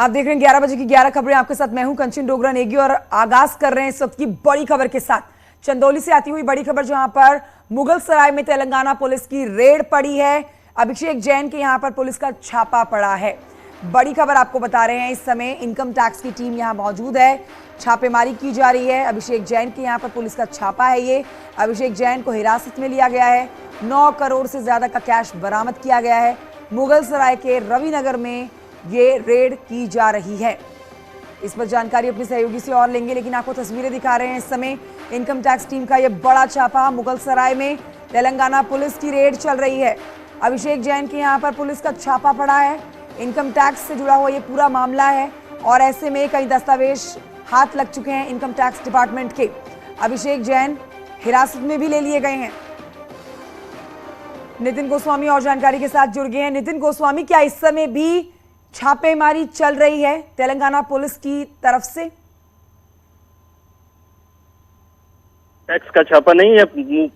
आप देख रहे हैं 11 बजे की 11 खबरें। आपके साथ मैं हूं कंचन डोगरा नेगी और आगाज कर रहे हैं इस वक्त की बड़ी खबर के साथ। चंदौली से आती हुई बड़ी खबर, जहां पर मुगल सराय में तेलंगाना पुलिस की रेड पड़ी है। अभिषेक जैन के यहां पर पुलिस का छापा पड़ा है। बड़ी खबर आपको बता रहे हैं। इस समय इनकम टैक्स की टीम यहां मौजूद है, छापेमारी की जा रही है। अभिषेक जैन के यहां पर पुलिस का छापा है। ये अभिषेक जैन को हिरासत में लिया गया है। 9 करोड़ से ज्यादा का कैश बरामद किया गया है। मुगल सराय के रविनगर में ये रेड की जा रही है। इस पर जानकारी अपने सहयोगी से और लेंगे, लेकिन आपको तस्वीरें दिखा रहे हैं। इस समय इनकम टैक्स टीम का ये बड़ा छापा, मुगल सराय में तेलंगाना पुलिस की रेड चल रही है। अभिषेक जैन के यहाँ पर पुलिस का छापा पड़ा है। इनकम टैक्स से जुड़ा हुआ ये पूरा मामला है और ऐसे में कई दस्तावेज हाथ लग चुके हैं इनकम टैक्स डिपार्टमेंट के। अभिषेक जैन हिरासत में भी ले लिए गए हैं। नितिन गोस्वामी और जानकारी के साथ जुड़ गए हैं। नितिन गोस्वामी, क्या इस समय भी छापेमारी चल रही है तेलंगाना पुलिस की तरफ से? टैक्स का छापा नहीं है,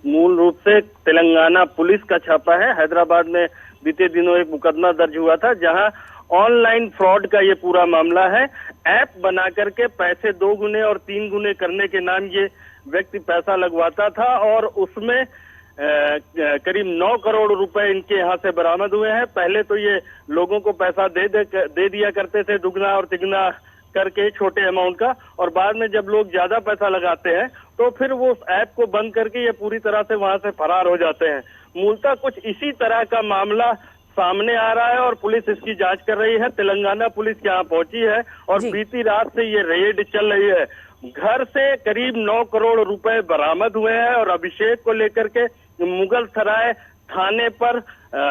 मूल रूप से तेलंगाना पुलिस का छापा है। हैदराबाद में बीते दिनों एक मुकदमा दर्ज हुआ था, जहां ऑनलाइन फ्रॉड का ये पूरा मामला है। ऐप बना करके पैसे 2 गुने और 3 गुने करने के नाम ये व्यक्ति पैसा लगवाता था और उसमें करीब 9 करोड़ रुपए इनके यहाँ से बरामद हुए हैं। पहले तो ये लोगों को पैसा दे दिया करते थे, दुगना और तिगना करके छोटे अमाउंट का, और बाद में जब लोग ज्यादा पैसा लगाते हैं तो फिर वो उस ऐप को बंद करके ये पूरी तरह से वहां से फरार हो जाते हैं। मूलतः कुछ इसी तरह का मामला सामने आ रहा है और पुलिस इसकी जांच कर रही है। तेलंगाना पुलिस यहाँ पहुंची है और बीती रात से ये रेड चल रही है। घर से करीब 9 करोड़ रुपए बरामद हुए हैं और अभिषेक को लेकर के मुगल सराय थाने पर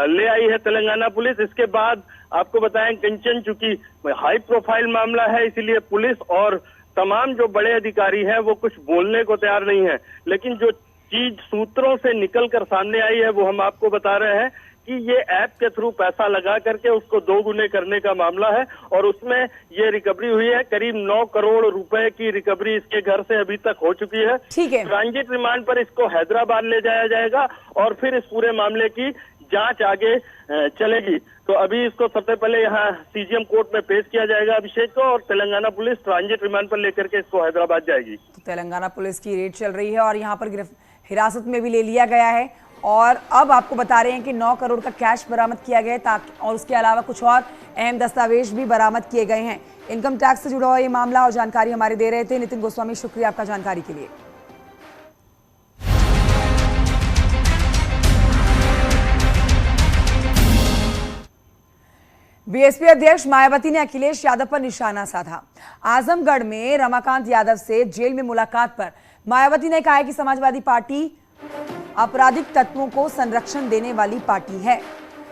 ले आई है तेलंगाना पुलिस। इसके बाद आपको बताएं, कंचन चूंकि हाई प्रोफाइल मामला है, इसीलिए पुलिस और तमाम जो बड़े अधिकारी हैं वो कुछ बोलने को तैयार नहीं है, लेकिन जो चीज सूत्रों से निकल कर सामने आई है वो हम आपको बता रहे हैं कि ये ऐप के थ्रू पैसा लगा करके उसको 2 गुने करने का मामला है और उसमें ये रिकवरी हुई है। करीब 9 करोड़ रुपए की रिकवरी इसके घर से अभी तक हो चुकी है। ठीक है। ट्रांजिट रिमांड पर इसको हैदराबाद ले जाया जाएगा और फिर इस पूरे मामले की जांच आगे चलेगी। तो अभी इसको सबसे पहले यहाँ सीजीएम कोर्ट में पेश किया जाएगा अभिषेक को, और तेलंगाना पुलिस ट्रांजिट रिमांड पर लेकर के इसको हैदराबाद जाएगी। तो तेलंगाना पुलिस की रेड चल रही है और यहाँ पर हिरासत में भी ले लिया गया है और अब आपको बता रहे हैं कि 9 करोड़ का कैश बरामद किया गया है, ताकि और उसके अलावा कुछ और अहम दस्तावेज भी बरामद किए गए हैं। इनकम टैक्स से जुड़ा हुआ ये मामला और जानकारी हमारे दे रहे थे नितिन गोस्वामी। शुक्रिया आपका जानकारी के लिए। बीएसपी अध्यक्ष मायावती ने अखिलेश यादव पर निशाना साधा। आजमगढ़ में रमाकांत यादव से जेल में मुलाकात पर मायावती ने कहा है कि समाजवादी पार्टी आपराधिक तत्वों को संरक्षण देने वाली पार्टी है।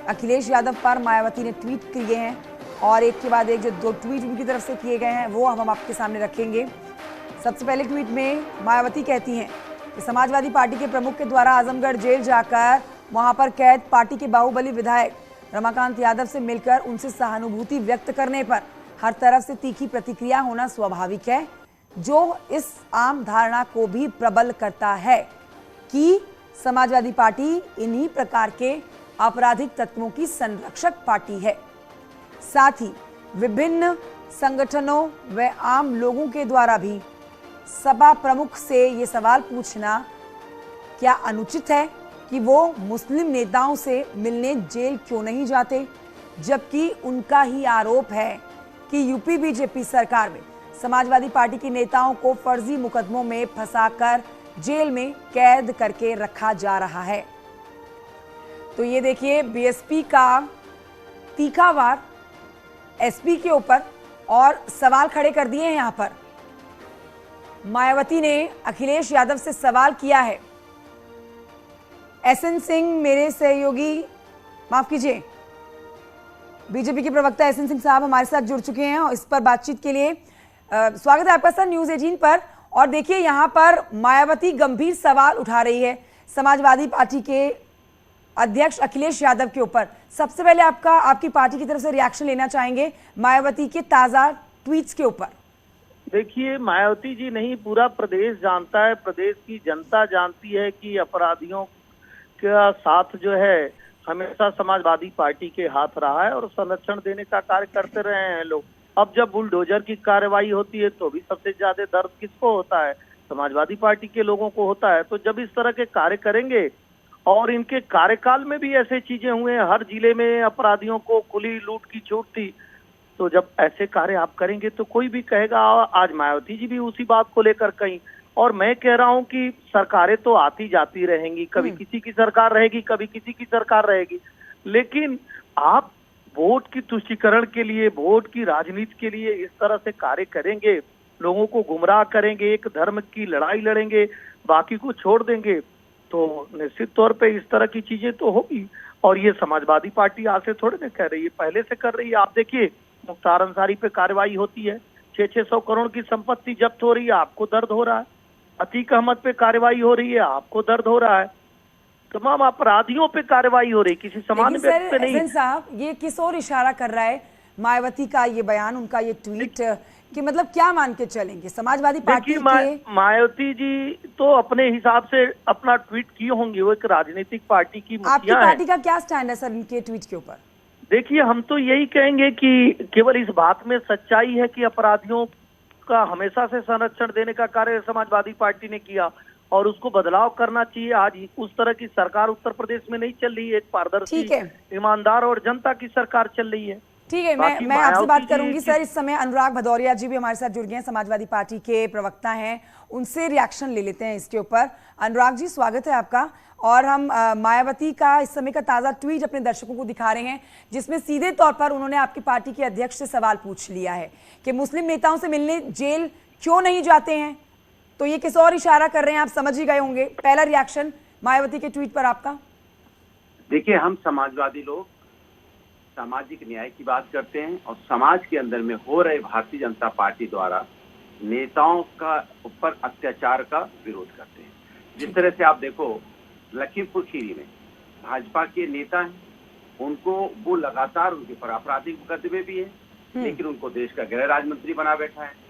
अखिलेश यादव पर मायावती ने ट्वीट किए हैं और एक के बाद एक जो 2 ट्वीट उनकी तरफ से किए गए हैं वो हम आपके सामने रखेंगे। सबसे पहले ट्वीट में मायावती कहती हैं कि समाजवादी पार्टी के प्रमुख के द्वारा आजमगढ़ जेल जाकर वहां पर कैद पार्टी के बाहुबली विधायक रमाकांत यादव से मिलकर उनसे सहानुभूति व्यक्त करने पर हर तरफ से तीखी प्रतिक्रिया होना स्वाभाविक है, जो इस आम धारणा को भी प्रबल करता है कि समाजवादी पार्टी इन्हीं प्रकार के आपराधिक तत्वों की संरक्षक पार्टी है। साथ ही विभिन्न संगठनों व आम लोगों के द्वारा भी सपा प्रमुख से ये सवाल पूछना क्या अनुचित है कि वो मुस्लिम नेताओं से मिलने जेल क्यों नहीं जाते, जबकि उनका ही आरोप है कि यूपी बीजेपी सरकार में समाजवादी पार्टी के नेताओं को फर्जी मुकदमों में फंसाकर जेल में कैद करके रखा जा रहा है। तो ये देखिए, बीएसपी का तीखा वार एसपी के ऊपर और सवाल खड़े कर दिए हैं। यहां पर मायावती ने अखिलेश यादव से सवाल किया है। एसएन सिंह मेरे सहयोगी, माफ कीजिए, बीजेपी के प्रवक्ता एसएन सिंह साहब हमारे साथ जुड़ चुके हैं और इस पर बातचीत के लिए स्वागत है आपका सर न्यूज़ 18 पर। और देखिए, यहाँ पर मायावती गंभीर सवाल उठा रही है समाजवादी पार्टी के अध्यक्ष अखिलेश यादव के ऊपर। सबसे पहले आपकी पार्टी की तरफ से रिएक्शन लेना चाहेंगे मायावती के ताजा ट्वीट्स के ऊपर। देखिए, मायावती जी नहीं, पूरा प्रदेश जानता है, प्रदेश की जनता जानती है कि अपराधियों का साथ जो है हमेशा समाजवादी पार्टी के हाथ रहा है और संरक्षण देने का कार्य करते रहे हैं लोग। अब जब बुलडोजर की कार्रवाई होती है तो भी सबसे ज्यादा दर्द किसको होता है? समाजवादी पार्टी के लोगों को होता है। तो जब इस तरह के कार्य करेंगे, और इनके कार्यकाल में भी ऐसे चीजें हुए, हर जिले में अपराधियों को खुली लूट की छूट थी, तो जब ऐसे कार्य आप करेंगे तो कोई भी कहेगा। आज मायावती जी भी उसी बात को लेकर कहीं, और मैं कह रहा हूं कि सरकारें तो आती जाती रहेंगी, कभी किसी की सरकार रहेगी, कभी किसी की सरकार रहेगी, लेकिन आप वोट की तुष्टीकरण के लिए, वोट की राजनीति के लिए इस तरह से कार्य करेंगे, लोगों को गुमराह करेंगे, एक धर्म की लड़ाई लड़ेंगे, बाकी को छोड़ देंगे, तो निश्चित तौर पे इस तरह की चीजें तो होगी। और ये समाजवादी पार्टी आज से थोड़े ना कह रही है, पहले से कर रही है। आप देखिए, मुख्तार अंसारी पे कार्रवाई होती है, 600 करोड़ की संपत्ति जब्त हो रही है, आपको दर्द हो रहा है। अतीक अहमद पे कार्रवाई हो रही है, आपको दर्द हो रहा है। तमाम अपराधियों पे कार्रवाई हो रही, किसी सामान्य व्यक्ति पे नहीं। साहब, ये किस ओर इशारा कर रहा है मायावती का ये बयान, उनका ये ट्वीट, कि मतलब क्या मान के चलेंगे समाजवादी पार्टी के? मायावती जी तो अपने हिसाब से अपना ट्वीट किए होंगे, वो एक राजनीतिक पार्टी की मुखिया है। आपकी पार्टी का क्या स्टैंड है सर इनके ट्वीट के ऊपर? देखिए, हम तो यही कहेंगे कि केवल इस बात में सच्चाई है कि अपराधियों का हमेशा से संरक्षण देने का कार्य समाजवादी पार्टी ने किया, और उसको बदलाव करना चाहिए। आज उस तरह की सरकार उत्तर प्रदेश में नहीं चल रही है, एक पारदर्शी, ईमानदार और जनता की सरकार चल रही है। ठीक है, मैं आपसे बात करूंगी सर। इस समय अनुराग भदौरिया जी भी हमारे साथ जुड़ गए हैं, समाजवादी पार्टी के प्रवक्ता हैं, उनसे रिएक्शन ले लेते हैं इसके ऊपर। अनुराग जी, स्वागत है आपका। और हम मायावती का इस समय का ताज़ा ट्वीट अपने दर्शकों को दिखा रहे हैं, जिसमें सीधे तौर पर उन्होंने आपकी पार्टी के अध्यक्ष से सवाल पूछ लिया है कि मुस्लिम नेताओं से मिलने जेल क्यों नहीं जाते हैं। तो ये किस और इशारा कर रहे हैं, आप समझ ही गए होंगे। पहला रिएक्शन मायावती के ट्वीट पर आपका। देखिए, हम समाजवादी लोग सामाजिक न्याय की बात करते हैं, और समाज के अंदर में हो रहे भारतीय जनता पार्टी द्वारा नेताओं का ऊपर अत्याचार का विरोध करते हैं। जिस तरह से आप देखो, लखीमपुर खीरी में भाजपा के नेता हैं, उनको वो लगातार उनके पर आपराधिक मुकदमे भी है, लेकिन उनको देश का गृह राज्य मंत्री बना बैठा है।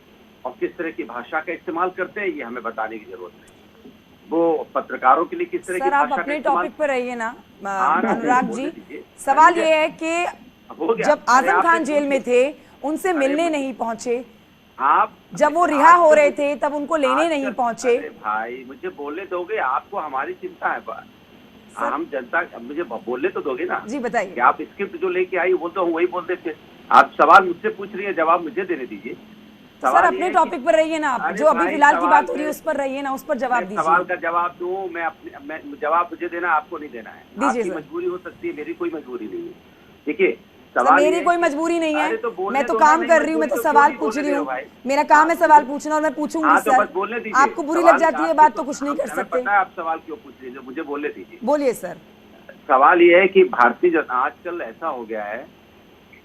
और किस तरह की भाषा का इस्तेमाल करते हैं ये हमें बताने की जरूरत नहीं। वो पत्रकारों के लिए किस तरह की भाषा का इस्तेमाल। अपने टॉपिक पर रहिए ना अनुराग जी। सवाल ये है कि जब आजम खान जेल में थे उनसे मिलने नहीं पहुंचे, आप जब वो रिहा हो रहे थे तब उनको लेने नहीं पहुंचे। भाई, मुझे बोलने दोगे? आपको हमारी चिंता है, हम जनता, मुझे बोलने तो दोगे ना? जी बताइए। आप स्क्रिप्ट जो लेके आई बोलते हो वही बोलते थे। आप सवाल मुझसे पूछ रही है, जवाब मुझे देने दीजिए। सर, अपने टॉपिक पर रहिए ना, आप जो अभी फिलहाल की बात हो रही है उस पर रहिए ना, उस पर जवाब दीजिए। सवाल का जवाब दूं मैं जवाब मुझे देना, आपको नहीं देना है। आपकी मजबूरी हो सकती है, मेरी कोई मजबूरी नहीं है। देखिए, मेरी कोई मजबूरी नहीं है, मैं तो काम कर रही हूँ, मैं तो सवाल पूछ रही हूँ, मेरा काम है सवाल पूछना, और मैं पूछूंगी सर। आपको बुरी लग जाती है बात तो कुछ नहीं कर सकते। आप सवाल क्यों पूछ रही है, मुझे बोलने दीजिए। बोलिए सर। सवाल ये है कि भारतीय जनता, आजकल ऐसा हो गया है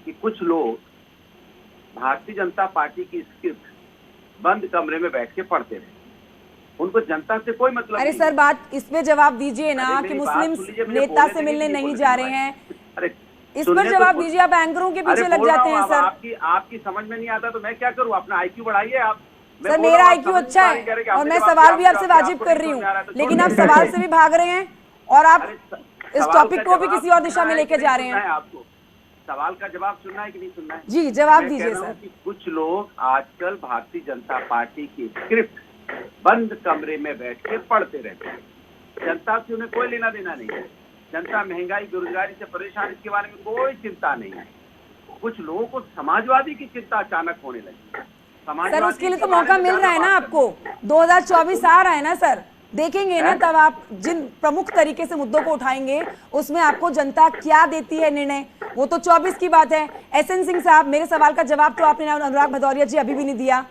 कि कुछ लोग भारतीय जनता पार्टी की स्क्रिप्ट बंद कमरे में बैठ के पढ़ते रहे, उनको जनता से कोई मतलब। अरे सर, बात इसमें जवाब दीजिए ना कि मुस्लिम नेता से मिलने नहीं जा रहे हैं। अरे इस पर जवाब दीजिए। आप एंकरों के पीछे लग जाते हैं सर। आपकी समझ में नहीं आता तो मैं क्या करूं? अपना आईक्यू बढ़ाइए आप। सर, मेरा आईक्यू अच्छा है और मैं सवाल भी आपसे वाजिब कर रही हूँ, लेकिन आप सवाल से भी भाग रहे हैं और आप इस टॉपिक को भी किसी और दिशा में लेके जा रहे हैं। आपको सवाल का जवाब सुनना है कि नहीं सुनना है? जी, जवाब दीजिए सर। कुछ लोग आजकल भारतीय जनता पार्टी की स्क्रिप्ट बंद कमरे में बैठ के पढ़ते रहते हैं। जनता से उन्हें कोई लेना देना नहीं है। जनता महंगाई, बेरोजगारी से परेशान, इसके बारे में कोई चिंता नहीं है। कुछ लोगों को समाजवादी की चिंता अचानक होने लगी। सर, उसके लिए तो मौका मिल रहा है ना आपको। 2024 आ रहा है ना सर, देखेंगे ना तब आप जिन प्रमुख तरीके से मुद्दों को उठाएंगे उसमें आपको जनता क्या देती है निर्णय, वो तो 24 की बात है। एसएन सिंह साहब, मेरे सवाल का जवाब तो आपने अनुराग भदौरिया जी अभी भी नहीं दिया।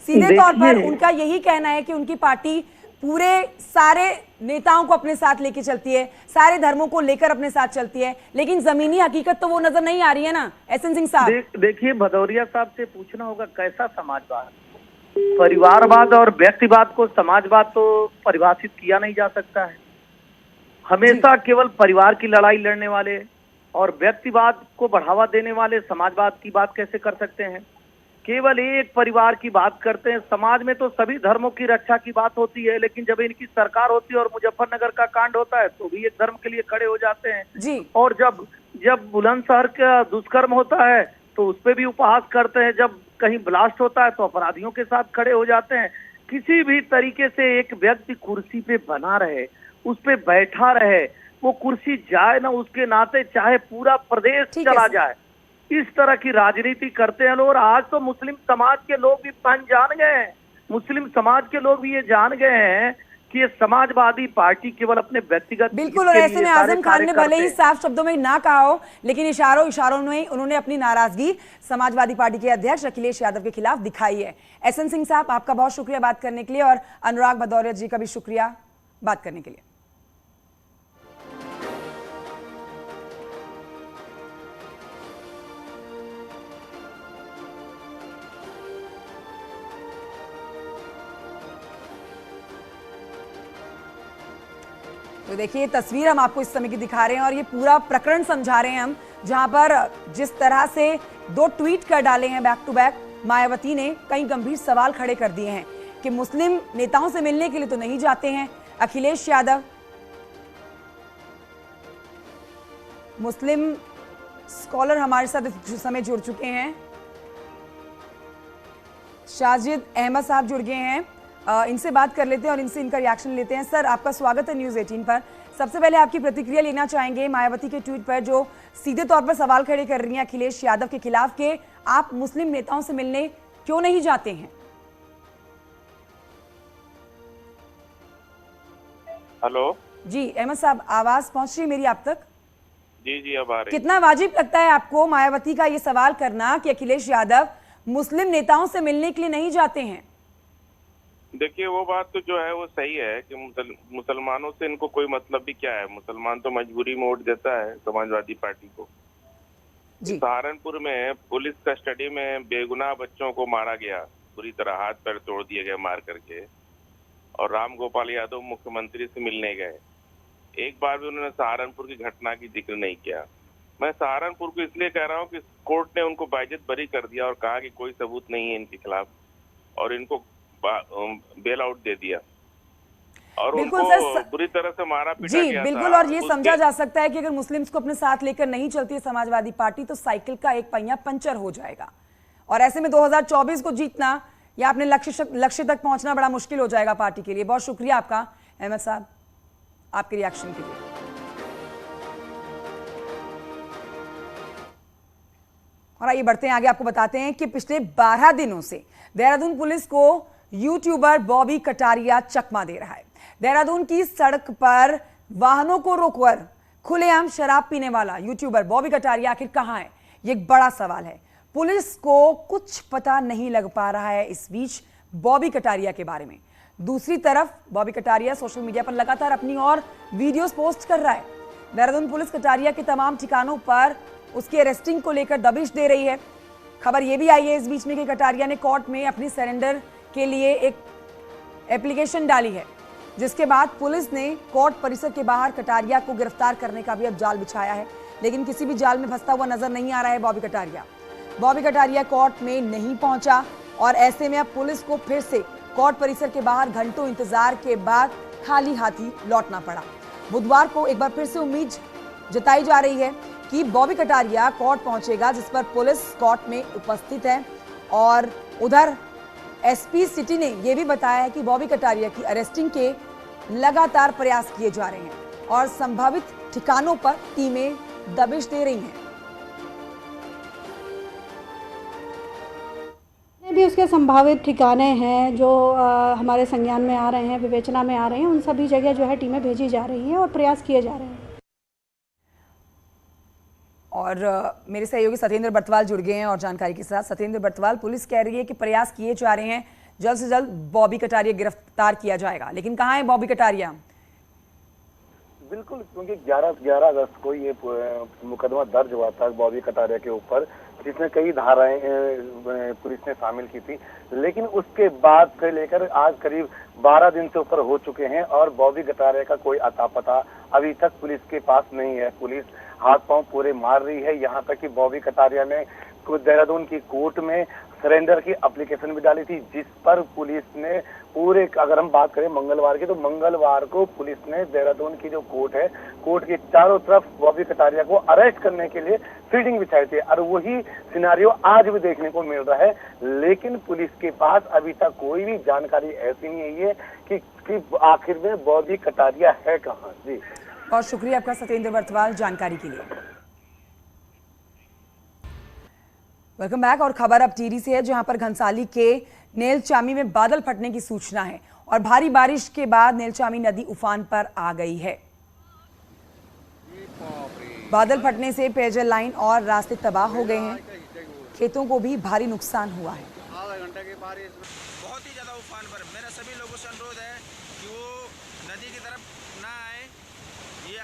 सीधे तौर पर उनका यही कहना है कि उनकी पार्टी पूरे सारे नेताओं को अपने साथ लेके चलती है, सारे धर्मों को लेकर अपने साथ चलती है, लेकिन जमीनी हकीकत तो वो नजर नहीं आ रही है ना एसएन सिंह साहब। देखिए, भदौरिया साहब से पूछना होगा कैसा समाजवाद, परिवारवाद और व्यक्तिवाद को समाजवाद तो परिभाषित किया नहीं जा सकता है। हमेशा केवल परिवार की लड़ाई लड़ने वाले और व्यक्तिवाद को बढ़ावा देने वाले समाजवाद की बात कैसे कर सकते हैं? केवल एक परिवार की बात करते हैं। समाज में तो सभी धर्मों की रक्षा की बात होती है, लेकिन जब इनकी सरकार होती है और मुजफ्फरनगर का कांड होता है तो भी एक धर्म के लिए खड़े हो जाते हैं जी। और जब बुलंदशहर का दुष्कर्म होता है तो उस पर भी उपहास करते हैं। जब कहीं ब्लास्ट होता है तो अपराधियों के साथ खड़े हो जाते हैं। किसी भी तरीके से एक व्यक्ति कुर्सी पे बना रहे, उस पे बैठा रहे, वो कुर्सी जाए ना उसके नाते, चाहे पूरा प्रदेश चला जाए, इस तरह की राजनीति करते हैं लोग। और आज तो मुस्लिम समाज के लोग भी जान गए हैं, मुस्लिम समाज के लोग भी ये जान गए हैं कि ये समाजवादी पार्टी केवल अपने व्यक्तिगत, बिल्कुल। और ऐसे में आजम खान ने भले ही साफ शब्दों में ना कहा हो, लेकिन इशारों में उन्होंने अपनी नाराजगी समाजवादी पार्टी के अध्यक्ष अखिलेश यादव के खिलाफ दिखाई है। एसएन सिंह साहब, आपका बहुत शुक्रिया बात करने के लिए, और अनुराग भदौरिया जी का भी शुक्रिया बात करने के लिए। तो देखिए तस्वीर हम आपको इस समय की दिखा रहे हैं, और ये पूरा प्रकरण समझा रहे हैं हम, जहां पर जिस तरह से 2 ट्वीट कर डाले हैं बैक टू बैक, मायावती ने कई गंभीर सवाल खड़े कर दिए हैं कि मुस्लिम नेताओं से मिलने के लिए तो नहीं जाते हैं अखिलेश यादव। मुस्लिम स्कॉलर हमारे साथ इस समय जुड़ चुके हैं, शाजिद अहमद साहब जुड़ गए हैं, इनसे बात कर लेते हैं और इनसे इनका रिएक्शन लेते हैं। सर, आपका स्वागत है न्यूज़ 18 पर। सबसे पहले आपकी प्रतिक्रिया लेना चाहेंगे मायावती के ट्वीट पर, जो सीधे तौर पर सवाल खड़े कर रही हैं अखिलेश यादव के खिलाफ कि आप मुस्लिम नेताओं से मिलने क्यों नहीं जाते हैं। हेलो जी अहमद साहब, आवाज पहुंच रही है मेरी आप तक? जी अब आ रही। कितना वाजिब लगता है आपको मायावती का ये सवाल करना कि अखिलेश यादव मुस्लिम नेताओं से मिलने के लिए नहीं जाते हैं? देखिए, वो बात तो जो है वो सही है कि मुसलमानों से इनको कोई मतलब भी क्या है। मुसलमान तो मजबूरी में वोट देता है समाजवादी पार्टी को। सहारनपुर में पुलिस कस्टडी में बेगुनाह बच्चों को मारा गया, पूरी तरह हाथ पैर तोड़ दिए गए मार करके, और राम गोपाल यादव मुख्यमंत्री से मिलने गए। एक बार भी उन्होंने सहारनपुर की घटना की जिक्र नहीं किया। मैं सहारनपुर को इसलिए कह रहा हूँ कि कोर्ट ने उनको बाइज्जत बरी कर दिया और कहा कि कोई सबूत नहीं है इनके खिलाफ, और इनको बेल आउट दे दिया, और उनको बुरी तरह से मारा पीटा जी गया बिल्कुल। और ये समझा जा सकता है कि अगर मुस्लिम्स को अपने साथ लेकर नहीं चलती है समाजवादी पार्टी तो साइकिल का एक पहिया पंचर हो जाएगा, और ऐसे में 2024 को जीतना या अपने लक्ष्य तक पहुंचना बड़ा मुश्किल हो जाएगा पार्टी के लिए। बहुत शुक्रिया आपका अहमद साहब, आपके रिएक्शन के लिए। और आइए बढ़ते हैं आगे, आपको बताते हैं कि पिछले 12 दिनों से देहरादून पुलिस को यूट्यूबर बॉबी कटारिया चकमा दे रहा है। देहरादून की सड़क पर वाहनों को रोककर खुलेआम शराब पीने वाला यूट्यूबर बॉबी कटारिया आखिर कहां है, ये एक बड़ा सवाल है। पुलिस को कुछ पता नहीं लग पा रहा है इस बीच बॉबी कटारिया के बारे में। दूसरी तरफ बॉबी कटारिया सोशल मीडिया पर लगातार अपनी और वीडियोस पोस्ट कर रहा है। देहरादून पुलिस कटारिया के तमाम ठिकानों पर उसकी अरेस्टिंग को लेकर दबिश दे रही है। खबर यह भी आई है इस बीच में कि कटारिया ने कोर्ट में अपनी सरेंडर के लिए एक एप्लीकेशन डाली है, जिसके बाद पुलिस ने कोर्ट परिसर के बाहर कटारिया को गिरफ्तार करने का भी अब जाल बिछाया है, लेकिन किसी भी जाल में फंसता हुआ नजर नहीं आ रहा है बॉबी कटारिया। बॉबी कटारिया कोर्ट में नहीं पहुंचा, और ऐसे में अब पुलिस को फिर से कोर्ट परिसर के बाहर घंटों इंतजार के बाद खाली हाथी लौटना पड़ा। बुधवार को एक बार फिर से उम्मीद जताई जा रही है कि बॉबी कटारिया कोर्ट पहुंचेगा, जिस पर पुलिस कोर्ट में उपस्थित है। और उधर एसपी सिटी ने यह भी बताया है कि बॉबी कटारिया की अरेस्टिंग के लगातार प्रयास किए जा रहे हैं और संभावित ठिकानों पर टीमें दबिश दे रही हैं। भी उसके संभावित ठिकाने हैं जो हमारे संज्ञान में आ रहे हैं, विवेचना में आ रहे हैं, उन सभी जगह जो है टीमें भेजी जा रही हैं और प्रयास किए जा रहे हैं। और मेरे सहयोगी सत्येंद्र बर्तवाल जुड़ गए हैं और जानकारी के साथ। सत्येंद्र बर्तवाल, पुलिस कह रही है कि प्रयास किए जा रहे हैं, जल्द से जल्द बॉबी कटारिया गिरफ्तार किया जाएगा, लेकिन कहां है बॉबी कटारिया? बिल्कुल, क्योंकि 11 अगस्त को ये मुकदमा दर्ज हुआ था बॉबी कटारिया के ऊपर, जिसमें कई धाराएं पुलिस ने शामिल की थी, लेकिन उसके बाद से लेकर आज करीब 12 दिन से ऊपर हो चुके हैं और बॉबी कटारिया का कोई अता पता अभी तक पुलिस के पास नहीं है। पुलिस हाथ पांव पूरे मार रही है, यहाँ तक कि बॉबी कटारिया ने देहरादून की कोर्ट में सरेंडर की एप्लीकेशन भी डाली थी, जिस पर पुलिस ने पूरे, अगर हम बात करें मंगलवार की, तो मंगलवार को पुलिस ने देहरादून की जो कोर्ट है, कोर्ट के चारों तरफ बॉबी कटारिया को अरेस्ट करने के लिए फील्डिंग बिछाई थी। और वही सिनारियो आज भी देखने को मिल रहा है, लेकिन पुलिस के पास अभी तक कोई भी जानकारी ऐसी नहीं आई है कि आखिर में बॉबी कटारिया है कहाँ। जी, बहुत शुक्रिया आपका सत्येंद्र वर्तवाल जानकारी के लिए। Welcome back. और खबर अब टिहरी से है, जहां पर घनसाली के नेलचामी में बादल फटने की सूचना है और भारी बारिश के बाद नेलचामी नदी उफान पर आ गई है। बादल फटने से पेयजल लाइन और रास्ते तबाह हो गए हैं, खेतों को भी भारी नुकसान हुआ है। आधा घंटा की बारिश बहुत ही ज्यादा उफान पर मेरा सभी लोगों से अनुरोध है कि वो नदी की तरफ ना आए। ये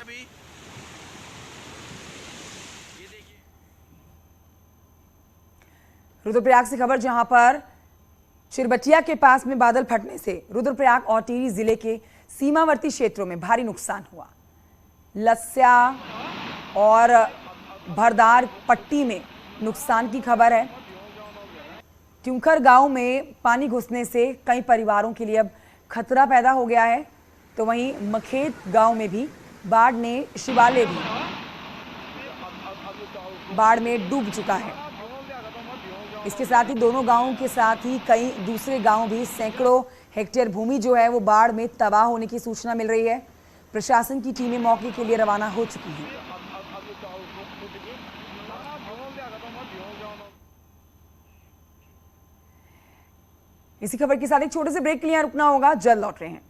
अभी देखिए रुद्रप्रयाग से खबर, जहां पर चिरबटिया के पास में बादल फटने से रुद्रप्रयाग और टिहरी जिले के सीमावर्ती क्षेत्रों में भारी नुकसान हुआ। लस्या और भरदार पट्टी में नुकसान की खबर है। ट्यूंखर गांव में पानी घुसने से कई परिवारों के लिए अब खतरा पैदा हो गया है, तो वहीं मखेत गांव में भी बाढ़ ने शिवालय भी बाढ़ में डूब चुका है। इसके साथ ही दोनों गांवों के साथ ही कई दूसरे गांव भी सैकड़ों हेक्टेयर भूमि जो है वो बाढ़ में तबाह होने की सूचना मिल रही है। प्रशासन की टीमें मौके के लिए रवाना हो चुकी हैं। इसी खबर के साथ एक छोटे से ब्रेक के लिए रुकना होगा, जल्द लौट रहे हैं।